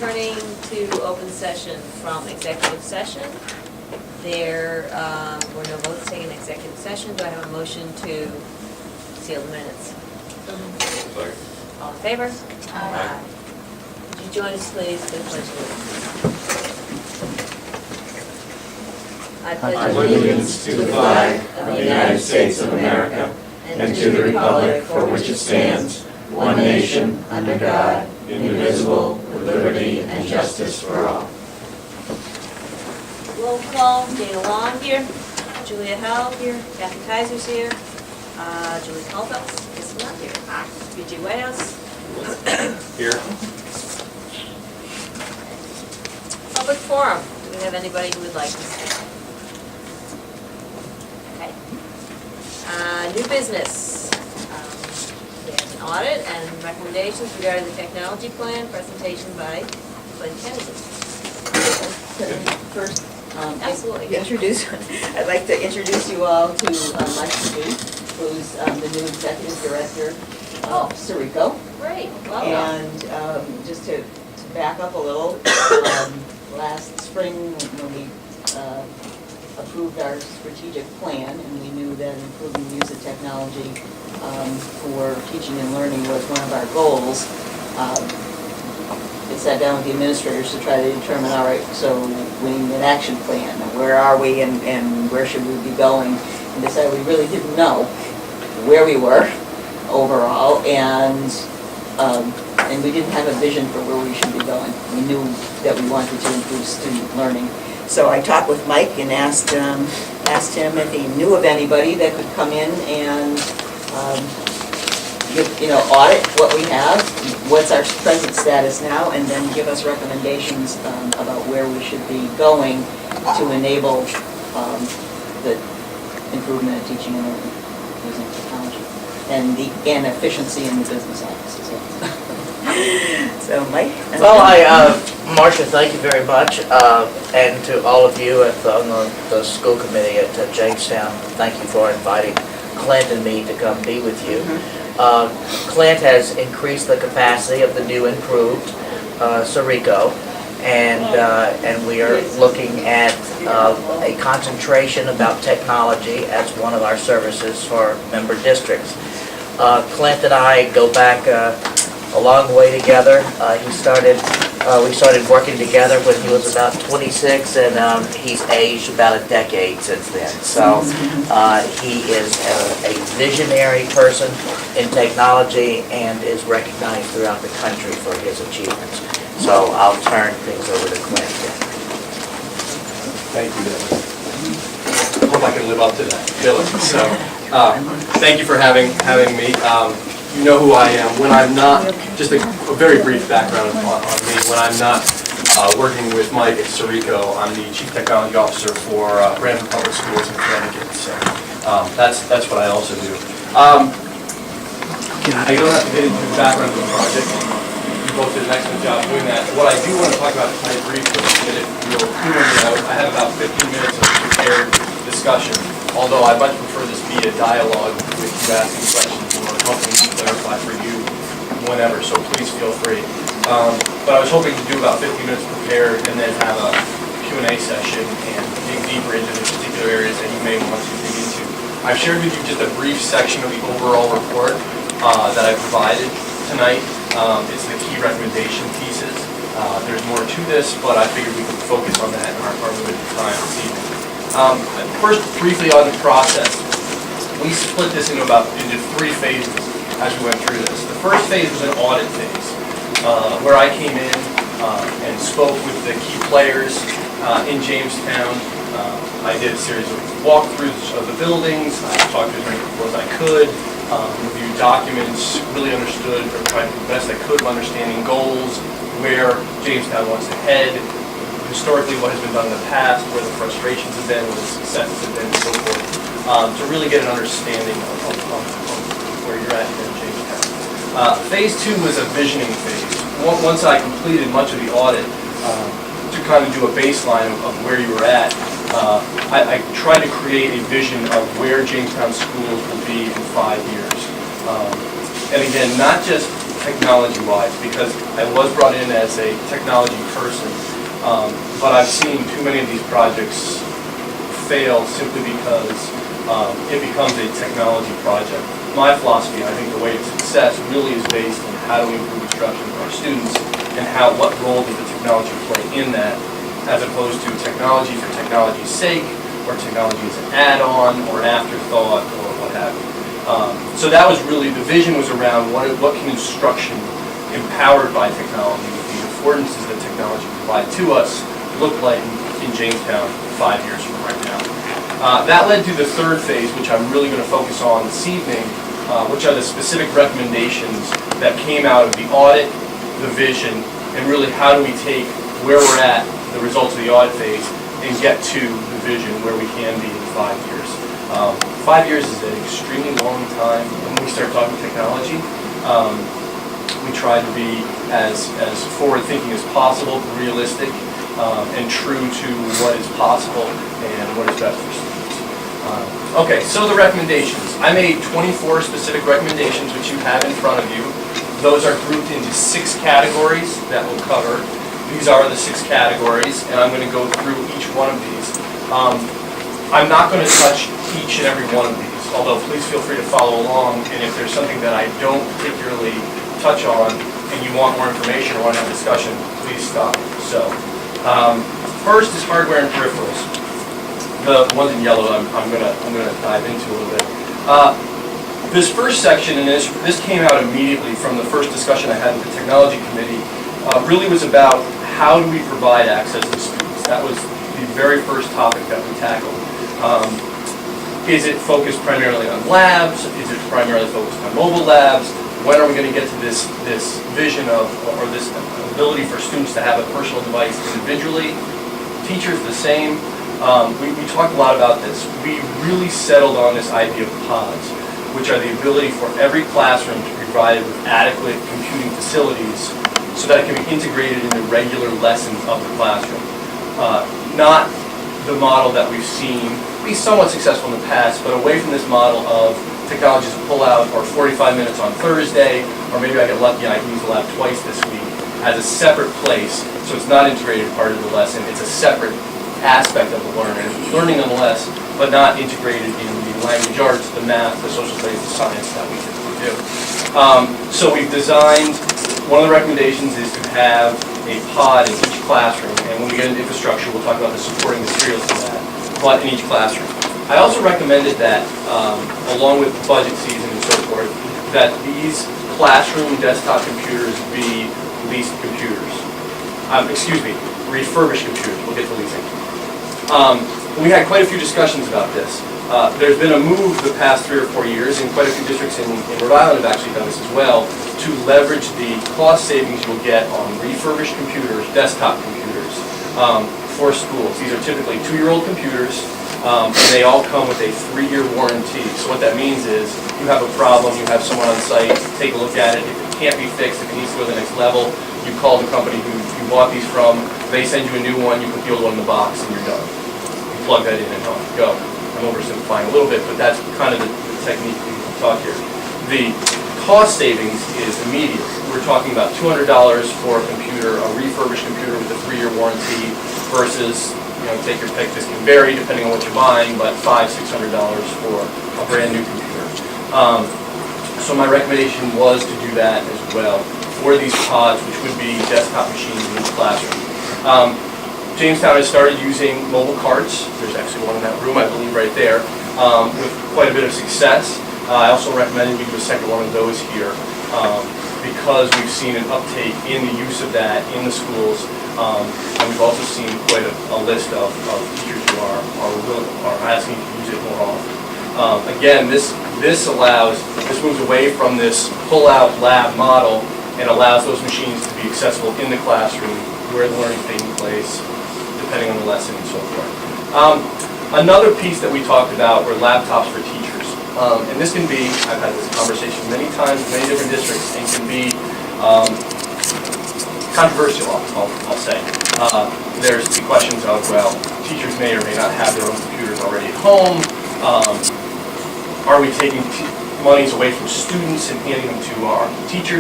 returning to open session from executive session. There were no votes taken in executive session. Do I have a motion to seal the minutes? Second. All in favor? Aye. Would you join us, please, for the pledge of allegiance? I pledge allegiance to the flag of the United States of America and to the republic for which it stands, one nation, under God, indivisible, with liberty and justice for all. Roll call, Dana Long here, Julia Howell here, Kathy Kaiser's here, Julie Kalfels is not here, B.J. Whitehouse. Here. Public forum, do we have anybody who would like to speak? Okay. New business. We have an audit and recommendations regarding the technology plan, presentation by Glenn Kennedy. First, Absolutely. I'd like to introduce you all to Mike McGee, who's the new executive director of Sirico. Great, welcome. And just to back up a little, last spring when we approved our strategic plan, and we knew that improving the use of technology for teaching and learning was one of our goals. We sat down with the administrators to try to determine, all right, so we need an action plan. Where are we and where should we be going? And decided we really didn't know where we were overall, and we didn't have a vision for where we should be going. We knew that we wanted to improve student learning. So I talked with Mike and asked him if he knew of anybody that could come in and audit what we have, what's our present status now, and then give us recommendations about where we should be going to enable the improvement of teaching and learning using technology and efficiency in the business office as well. So, Mike? Well, Marcia, thank you very much, and to all of you on the school committee at Jamestown, thank you for inviting Clint and me to come be with you. Clint has increased the capacity of the new improved Sirico, and we are looking at a concentration about technology as one of our services for member districts. Clint and I go back a long way together. We started working together when he was about 26, and he's aged about a decade since then. So he is a visionary person in technology and is recognized throughout the country for his achievements. So I'll turn things over to Clint. Thank you, Billy. Hope I can live up to that, Billy. So thank you for having me. You know who I am. When I'm not, just a very brief background on me, when I'm not working with Mike at Sirico, I'm the Chief Technology Officer for Brandon Public Schools in Connecticut. So that's what I also do. I don't have to get into the background of the project. You both did an excellent job doing that. What I do want to talk about tonight briefly, I have about 15 minutes of prepared discussion, although I much prefer this be a dialogue with you asking questions or helping me clarify for you whenever, so please feel free. But I was hoping to do about 15 minutes prepared and then have a Q&A session and dig deeper into the particular areas that you may want to dig into. I've shared with you just a brief section of the overall report that I provided tonight. It's the key recommendation pieces. There's more to this, but I figured we could focus on that in our limited time this evening. First, briefly on the process. We split this into three phases as we went through this. The first phase was an audit phase, where I came in and spoke with the key players in Jamestown. I did a series of walkthroughs of the buildings. I talked to as many people as I could, reviewed documents, really understood, or tried to do the best I could of understanding goals, where Jamestown wants to head, historically what has been done in the past, where the frustrations have been, where the successes have been, and so forth, to really get an understanding of where you're at here in Jamestown. Phase 2 was a visioning phase. Once I completed much of the audit, to kind of do a baseline of where you were at, I tried to create a vision of where Jamestown schools will be in 5 years. And again, not just technology-wise, because I was brought in as a technology person, but I've seen too many of these projects fail simply because it becomes a technology project. My philosophy, and I think the way to success really is based on how do we improve instruction for our students and what role does the technology play in that, as opposed to technology for technology's sake, or technology as an add-on or an afterthought or what have you. So that was really, the vision was around what can instruction empowered by technology, with the affordances that technology provide to us, look like in Jamestown 5 years from right now. That led to the third phase, which I'm really going to focus on this evening, which are the specific recommendations that came out of the audit, the vision, and really how do we take where we're at, the results of the audit phase, and get to the vision where we can be in 5 years. 5 years is an extremely long time when we start talking technology. We try to be as forward-thinking as possible, realistic, and true to what is possible and what is best for students. Okay, so the recommendations. I made 24 specific recommendations, which you have in front of you. Those are grouped into 6 categories that we'll cover. These are the 6 categories, and I'm going to go through each one of these. I'm not going to touch each and every one of these, although please feel free to follow along, and if there's something that I don't particularly touch on and you want more information or want to have discussion, please stop. So, first is hardware and peripherals. The ones in yellow I'm gonna dive into a little bit. This first section, and this came out immediately from the first discussion I had with the technology committee, really was about how do we provide access to students. That was the very first topic that we tackled. Is it focused primarily on labs? Is it primarily focused on mobile labs? When are we going to get to this vision of, or this ability for students to have a personal device individually? Teachers the same. We talked a lot about this. We really settled on this idea of pods, which are the ability for every classroom to be provided with adequate computing facilities so that it can be integrated into regular lessons of the classroom. Not the model that we've seen be somewhat successful in the past, but away from this model of technologies pull out or 45 minutes on Thursday, or maybe I get lucky and I can use the lab twice this week, as a separate place, so it's not integrated part of the lesson, it's a separate aspect of the learning nonetheless, but not integrated in the language arts, the math, the social studies, the science that we typically do. So we've designed, one of the recommendations is to have a pod in each classroom, and when we get into infrastructure, we'll talk about the supporting materials for that, but in each classroom. I also recommended that, along with budget season and so forth, that these classroom desktop computers be leased computers. Refurbished computers. We'll get to leasing. We had quite a few discussions about this. There's been a move the past 3 or 4 years, and quite a few districts in Rhode Island have actually done this as well, to leverage the cost savings you'll get on refurbished computers, desktop computers, for schools. These are typically 2-year-old computers, and they all come with a 3-year warranty. So what that means is, you have a problem, you have someone on site, take a look at it. If it can't be fixed, if it needs to go to the next level, you call the company who you bought these from, they send you a new one, you put the old one in the box, and you're done. You plug that in and on you go. I'm oversimplifying a little bit, but that's kind of the technique we talk here. The cost savings is immediate. We're talking about $200 for a computer, a refurbished computer with a 3-year warranty, versus, take your pick, this can vary depending on what you're buying, but $500–600 for a brand new computer. So my recommendation was to do that as well for these pods, which would be desktop machines in each classroom. Jamestown has started using mobile carts. There's actually one in that room, I believe, right there, with quite a bit of success. I also recommended we do a second one of those here, because we've seen an uptake in the use of that in the schools, and we've also seen quite a list of teachers who are asking to use it more often. Again, this moves away from this pull-out lab model and allows those machines to be accessible in the classroom where the learning is taking place, depending on the lesson and so forth. Another piece that we talked about were laptops for teachers. And this can be, I've had this conversation many times in many different districts, and can be controversial, I'll say. There's the questions of, well, teachers may or may not have their own computers already at home. Are we taking monies away from students and handing them to our teachers?